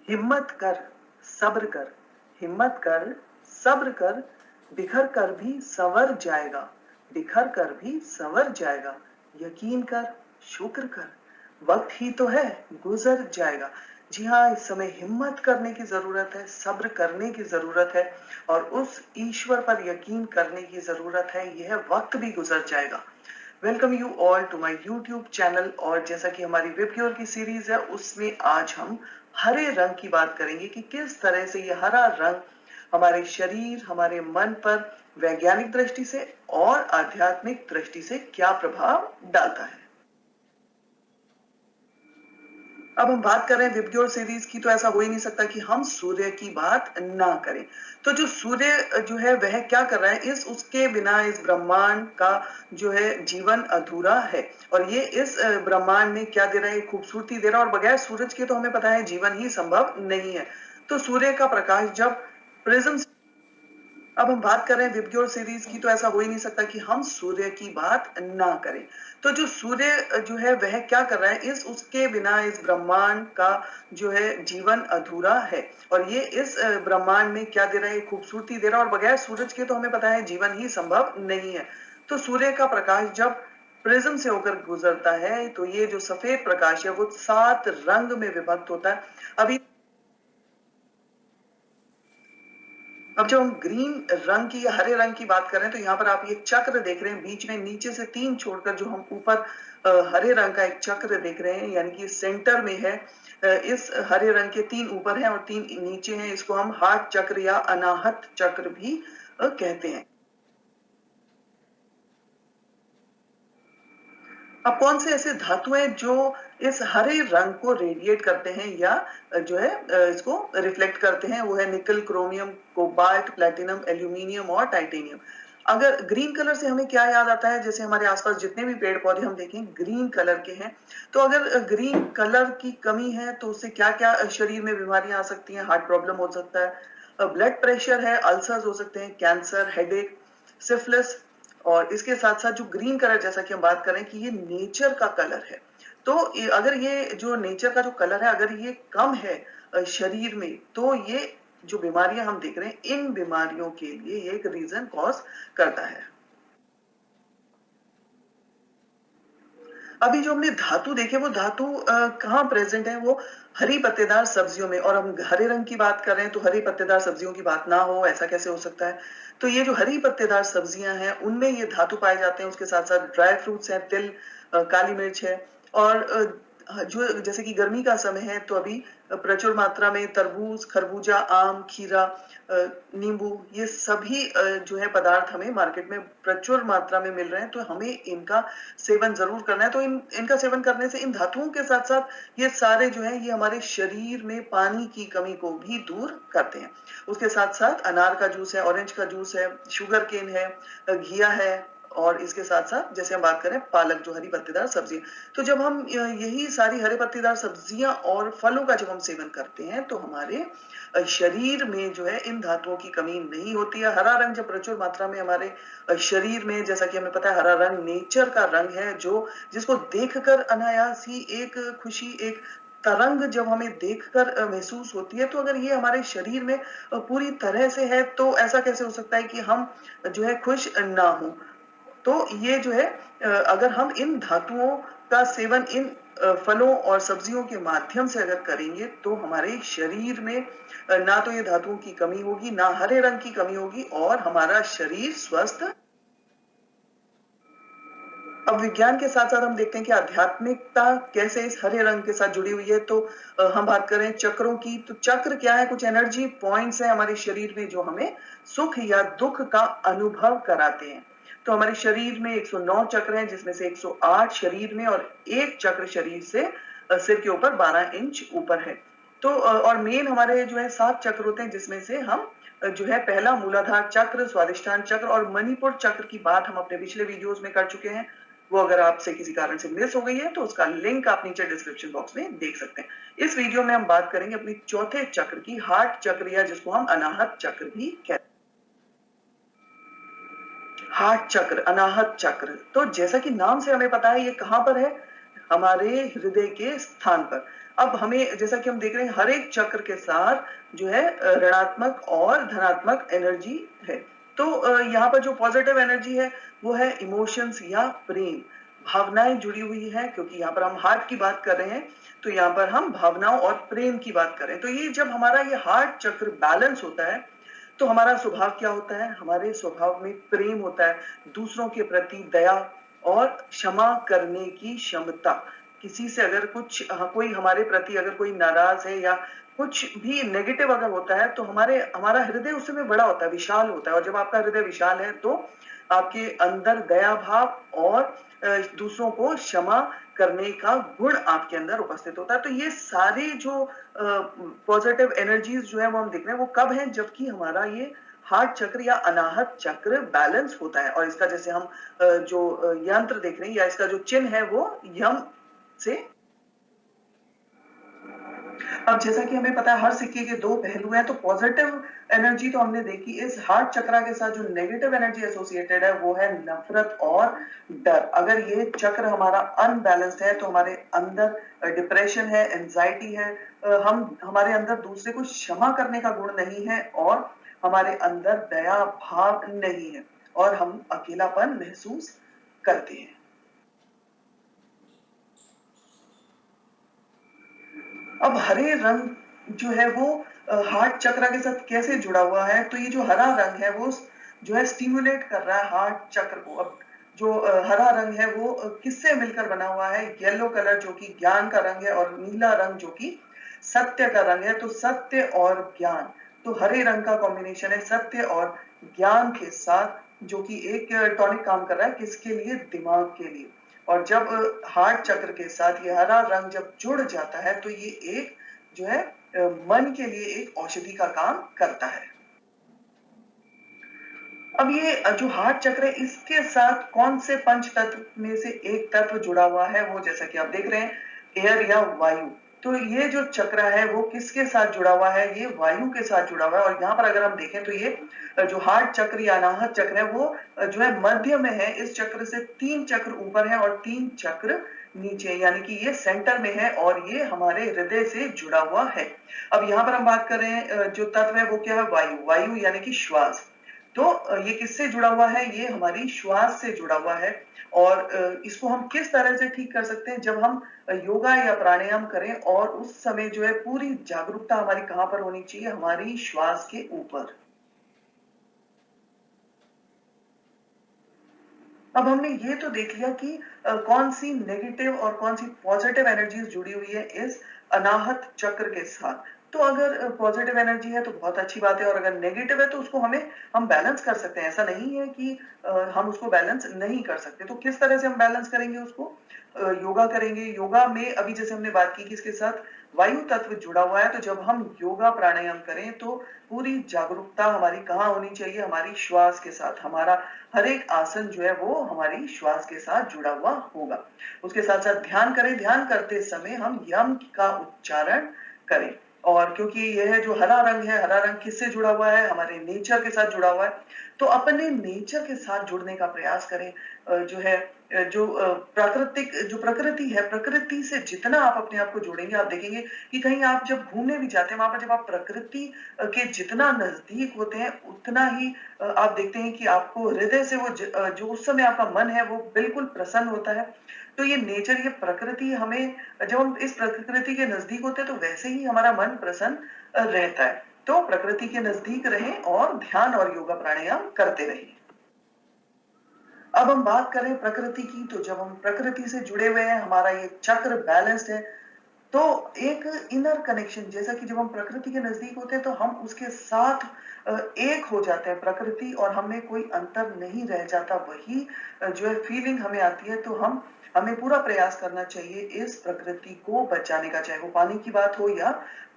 हिम्मत कर, सब्र कर, हिम्मत कर, सब्र कर, बिखर कर भी संवर जाएगा, बिखर कर भी संवर जाएगा, यकीन कर, शुक्र कर, वक्त ही तो है, गुजर जाएगा। जी हाँ, इस समय हिम्मत करने की जरूरत है, सब्र करने की जरूरत है और उस ईश्वर पर यकीन करने की जरूरत है। यह वक्त भी गुजर जाएगा। Welcome you all to my YouTube channel. और जैसा कि हमारी वेब क्योर की सीरीज है, उसमें आज हम हरे रंग की बात करेंगे कि किस तरह से ये हरा रंग हमारे शरीर, हमारे मन पर वैज्ञानिक दृष्टि से और आध्यात्मिक दृष्टि से क्या प्रभाव डालता है। अब हम बात कर रहे हैं विबग्योर सीरीज की, तो ऐसा हो ही नहीं सकता कि हम सूर्य की बात ना करें। तो जो सूर्य जो है वह क्या कर रहा है, इस उसके बिना इस ब्रह्मांड का जो है जीवन अधूरा है। और ये इस ब्रह्मांड में क्या दे रहा है, खूबसूरती दे रहा है। और बगैर सूरज के तो हमें पता है जीवन ही संभव नहीं है। तो सूर्य का प्रकाश जब प्रिज्म, अब हम बात कर रहे हैं विबग्योर सीरीज की, तो ऐसा हो ही नहीं सकता कि हम सूर्य की बात ना करें। तो जो सूर्य जो है वह क्या कर रहा है, इस उसके बिना इस ब्रह्मांड का जो है जीवन अधूरा है। और ये इस ब्रह्मांड में क्या दे रहा है, खूबसूरती दे रहा है। और बगैर सूरज के तो हमें पता है जीवन ही संभव नहीं है। तो सूर्य का प्रकाश जब प्रिज्म से होकर गुजरता है तो ये जो सफेद प्रकाश है वो 7 रंग में विभक्त होता है। अभी अब जब हम ग्रीन रंग की या हरे रंग की बात कर रहे हैं, तो यहाँ पर आप ये चक्र देख रहे हैं, बीच में नीचे से 3 छोड़कर जो हम ऊपर हरे रंग का एक चक्र देख रहे हैं, यानी कि सेंटर में है। इस हरे रंग के 3 ऊपर हैं और 3 नीचे हैं। इसको हम हार्ट चक्र या अनाहत चक्र भी कहते हैं। अब कौन से ऐसे धातु हैं जो इस हरे रंग को रेडिएट करते हैं या जो है इसको रिफ्लेक्ट करते हैं, वो है निकल, क्रोमियम, कोबाल्ट, प्लेटिनम, एल्यूमिनियम और टाइटेनियम। अगर ग्रीन कलर से हमें क्या याद आता है, जैसे हमारे आसपास जितने भी पेड़ पौधे हम देखें ग्रीन कलर के हैं। तो अगर ग्रीन कलर की कमी है तो उससे क्या क्या शरीर में बीमारियां आ सकती हैं, हार्ट प्रॉब्लम हो सकता है, ब्लड प्रेशर है, अल्सर्स हो सकते हैं, कैंसर, हेडेक, सिफिलिस। और इसके साथ साथ जो ग्रीन कलर, जैसा कि हम बात करें कि ये नेचर का कलर है। तो अगर ये जो नेचर का जो कलर है अगर ये कम है शरीर में, तो ये जो बीमारियां हम देख रहे हैं इन बीमारियों के लिए ये एक रीजन कॉज करता है। अभी जो हमने धातु देखे वो धातु कहाँ प्रेजेंट है, वो हरी पत्तेदार सब्जियों में। और हम हरे रंग की बात कर रहे हैं तो हरी पत्तेदार सब्जियों की बात ना हो, ऐसा कैसे हो सकता है। तो ये जो हरी पत्तेदार सब्जियां हैं उनमें ये धातु पाए जाते हैं। उसके साथ साथ ड्राई फ्रूट्स हैं, तिल, काली मिर्च है। और जो जैसे कि गर्मी का समय है तो अभी प्रचुर मात्रा में तरबूज, खरबूजा, आम, खीरा, नींबू, ये सभी जो है पदार्थ हमें मार्केट में प्रचुर मात्रा में मिल रहे हैं। तो हमें इनका सेवन जरूर करना है। तो इनका सेवन करने से इन धातुओं के साथ साथ ये सारे जो है ये हमारे शरीर में पानी की कमी को भी दूर करते हैं। उसके साथ साथ अनार का जूस है, ऑरेंज का जूस है, शुगर केन है, घिया है। और इसके साथ साथ जैसे हम बात करें पालक, जो हरी पत्तेदार सब्जी। तो जब हम यही सारी हरे पत्तेदार सब्जियां और फलों का जब हम सेवन करते हैं तो हमारे शरीर में जो है इन धातुओं की कमी नहीं होती है। हरा रंग जब प्रचुर मात्रा में हमारे शरीर में, जैसा कि हमें पता है हरा रंग नेचर का रंग है, जो जिसको देखकर अनायास ही एक खुशी, एक तरंग जब हमें देखकर महसूस होती है। तो अगर ये हमारे शरीर में पूरी तरह से है तो ऐसा कैसे हो सकता है कि हम जो है खुश ना हो। तो ये जो है अगर हम इन धातुओं का सेवन इन फलों और सब्जियों के माध्यम से अगर करेंगे तो हमारे शरीर में ना तो ये धातुओं की कमी होगी, ना हरे रंग की कमी होगी और हमारा शरीर स्वस्थ। अब विज्ञान के साथ साथ हम देखते हैं कि आध्यात्मिकता कैसे इस हरे रंग के साथ जुड़ी हुई है। तो हम बात करें चक्रों की, तो चक्र क्या है, कुछ एनर्जी पॉइंट्स हैं हमारे शरीर में जो हमें सुख या दुख का अनुभव कराते हैं। तो हमारे शरीर में 109 चक्र हैं, जिसमें से 108 शरीर में और एक चक्र शरीर से सिर के ऊपर 12 इंच ऊपर है। तो और मेन हमारे जो है 7 चक्र होते हैं, जिसमें से हम जो है पहला मूलाधार चक्र, स्वादिष्टान चक्र और मणिपुर चक्र की बात हम अपने पिछले वीडियोस में कर चुके हैं। वो अगर आपसे किसी कारण से मिस हो गई है तो उसका लिंक आप नीचे डिस्क्रिप्शन बॉक्स में देख सकते हैं। इस वीडियो में हम बात करेंगे अपनी चौथे चक्र की, हार्ट चक्र, या जिसको हम अनाहत चक्र भी कहते हैं। हार्ट चक्र, अनाहत चक्र, तो जैसा कि नाम से हमें पता है ये कहां पर है, हमारे हृदय के स्थान पर। अब हमें जैसा कि हम देख रहे हैं हर एक चक्र के साथ जो है ऋणात्मक और धनात्मक एनर्जी है। तो यहाँ पर जो पॉजिटिव एनर्जी है वो है इमोशंस या प्रेम, भावनाएं जुड़ी हुई है, क्योंकि यहाँ पर हम हार्ट की बात कर रहे हैं तो यहाँ पर हम भावनाओं और प्रेम की बात कर रहे हैं। तो ये जब हमारा ये हार्ट चक्र बैलेंस होता है तो हमारा स्वभाव क्या होता है, हमारे स्वभाव में प्रेम होता है, दूसरों के प्रति दया और क्षमा करने की क्षमता। किसी से अगर कुछ कोई हमारे प्रति अगर कोई नाराज है या कुछ भी नेगेटिव अगर होता है तो हमारा हृदय उस समय बड़ा होता है, विशाल होता है। और जब आपका हृदय विशाल है तो आपके अंदर दया भाव और दूसरों को क्षमा करने का गुण आपके अंदर उपस्थित होता है। तो ये सारे जो पॉजिटिव एनर्जीज जो है वो हम देख रहे हैं, वो कब है, जबकि हमारा ये हार्ट चक्र या अनाहत चक्र बैलेंस होता है। और इसका जैसे हम जो यंत्र देख रहे हैं या इसका जो चिन्ह है वो यम से। अब जैसा कि हमें पता है हर सिक्के के दो पहलू हैं, तो पॉजिटिव एनर्जी तो हमने देखी, इस हार्ट चक्र के साथ जो नेगेटिव एनर्जी एसोसिएटेड है वो है नफरत और डर। अगर ये चक्र हमारा अनबैलेंस्ड है तो हमारे अंदर डिप्रेशन है, एंजाइटी है, हमारे अंदर दूसरे को क्षमा करने का गुण नहीं है और हमारे अंदर दया भाव नहीं है और हम अकेलापन महसूस करते हैं। अब हरे रंग जो है वो हार्ट चक्र के साथ कैसे जुड़ा हुआ है, तो ये जो हरा रंग है वो जो है स्टिमुलेट कर रहा है हार्ट चक्र को। अब जो हरा रंग है वो किससे मिलकर बना हुआ है, येलो कलर जो कि ज्ञान का रंग है और नीला रंग जो कि सत्य का रंग है। तो सत्य और ज्ञान, तो हरे रंग का कॉम्बिनेशन है सत्य और ज्ञान के साथ, जो कि एक टॉनिक काम कर रहा है किसके लिए, दिमाग के लिए। और जब हार्ट चक्र के साथ ये हरा रंग जब जुड़ जाता है तो ये एक जो है मन के लिए एक औषधि का काम करता है। अब ये जो हार्ट चक्र है इसके साथ कौन से पंच तत्व में से एक तत्व जुड़ा हुआ है, वो जैसा कि आप देख रहे हैं एयर या वायु। तो ये जो चक्र है वो किसके साथ जुड़ा हुआ है, ये वायु के साथ जुड़ा हुआ है। और यहाँ पर अगर हम देखें तो ये जो हार्ट चक्र या अनाहत चक्र है वो जो है मध्य में है। इस चक्र से 3 चक्र ऊपर है और 3 चक्र नीचे, यानी कि ये सेंटर में है और ये हमारे हृदय से जुड़ा हुआ है। अब यहाँ पर हम बात कर रहे हैं जो तत्व है वो क्या है, वायु। वायु यानी कि श्वास। तो ये किससे जुड़ा हुआ है, ये हमारी श्वास से जुड़ा हुआ है। और इसको हम किस तरह से ठीक कर सकते हैं, जब हम योगा या प्राणायाम करें और उस समय जो है पूरी जागरूकता हमारी कहां पर होनी चाहिए, हमारी श्वास के ऊपर। अब हमने ये तो देख लिया कि कौन सी नेगेटिव और कौन सी पॉजिटिव एनर्जीज जुड़ी हुई है इस अनाहत चक्र के साथ। तो अगर पॉजिटिव एनर्जी है तो बहुत अच्छी बात है और अगर नेगेटिव है तो उसको हम बैलेंस कर सकते हैं। ऐसा नहीं है कि हम उसको बैलेंस नहीं कर सकते। तो किस तरह से हम बैलेंस करेंगे उसको, योगा करेंगे। योगा में अभी जैसे हमने बात की कि इसके साथ वायु तत्व जुड़ा हुआ है, तो जब हम योगा प्राणायाम करें तो पूरी जागरूकता हमारी कहाँ होनी चाहिए, हमारी श्वास के साथ। हमारा हर एक आसन जो है वो हमारी श्वास के साथ जुड़ा हुआ होगा। उसके साथ साथ ध्यान करें, ध्यान करते समय हम यम का उच्चारण करें। और क्योंकि यह है जो हरा रंग है, हरा रंग किससे जुड़ा हुआ है, हमारे नेचर के साथ जुड़ा हुआ है। तो अपने नेचर के साथ जुड़ने का प्रयास करें। जो है जो प्राकृतिक जो प्रकृति है, प्रकृति से जितना आप अपने आप को जोड़ेंगे, आप देखेंगे कि कहीं आप जब घूमने भी जाते हैं वहां पर जब आप प्रकृति के जितना नजदीक होते हैं उतना ही आप देखते हैं कि आपको हृदय से वो जो उस समय आपका मन है वो बिल्कुल प्रसन्न होता है। तो ये नेचर, ये प्रकृति हमें, जब हम इस प्रकृति के नजदीक होते हैं तो वैसे ही हमारा मन प्रसन्न रहता है। तो प्रकृति के नजदीक रहें और ध्यान और योगा प्राणायाम करते रहें। अब हम बात करें प्रकृति की, तो जब हम प्रकृति से जुड़े हुए हैं, हमारा ये चक्र बैलेंस्ड है, तो एक इनर कनेक्शन, जैसा कि जब हम प्रकृति के नजदीक होते हैं तो हम उसके साथ एक हो जाते हैं प्रकृति और हमें कोई अंतर नहीं रह जाता। वही जो है फीलिंग हमें आती है। तो हमें पूरा प्रयास करना चाहिए इस प्रकृति को बचाने का, चाहे वो पानी की बात हो या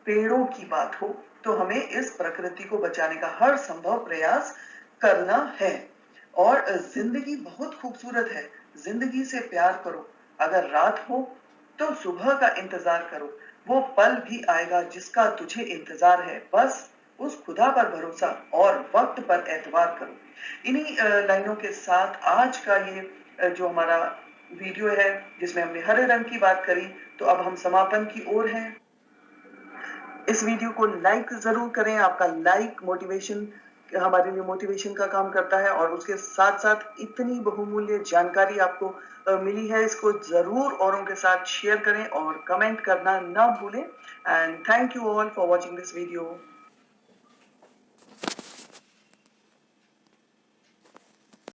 पेड़ों की बात हो। तो हमें इस प्रकृति को बचाने का हर संभव प्रयास करना है। और जिंदगी बहुत खूबसूरत है, जिंदगी से प्यार करो। अगर रात हो तो सुबह का इंतजार करो, वो पल भी आएगा जिसका तुझे इंतजार है। बस उस खुदा पर भरोसा और वक्त पर एतबार करो। इन्हीं लाइनों के साथ आज का ये जो हमारा वीडियो है जिसमें हमने हरे रंग की बात करी। तो अब हम समापन की ओर हैं। इस वीडियो को लाइक जरूर करें। आपका लाइक मोटिवेशन, हमारे लिए मोटिवेशन का काम करता है, और उसके साथ साथ इतनी बहुमूल्य जानकारी आपको मिली है, इसको जरूर औरों के साथ शेयर करें और कमेंट करना ना भूलें। And thank you all for watching this video.